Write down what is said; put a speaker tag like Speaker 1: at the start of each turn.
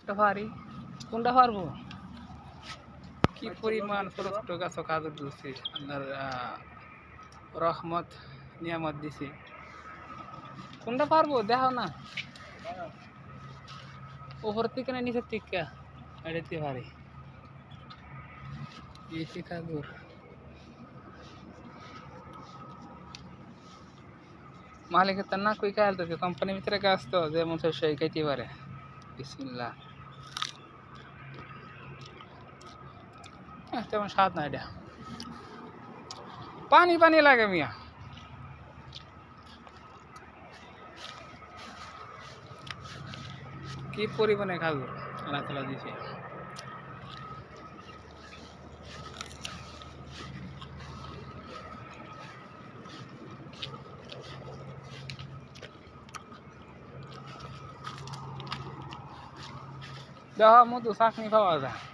Speaker 1: পারি কোনটা পারবো কি পরিমাণ ছোট ছোট গাছ কাজর দিছি আল্লাহর রহমত নিয়ামত দিছি কোনটা পারবো দেখো না উপর থেকে না নিচের থেকে এড়াতে পারি এই কাজর মালিকের তো না কই কাল তো কোম্পানির ভিতরে কাজ তো যেমন সেই খাইতে পারে বিসমিল্লাহ তেমন স্বাদ না এটা পানি পানি লাগে মিয়া কি পরিমাণে খাজুর আল্লাহ তাআলা দিয়েছে দেখো মধু চাকনি পাওয়া যায়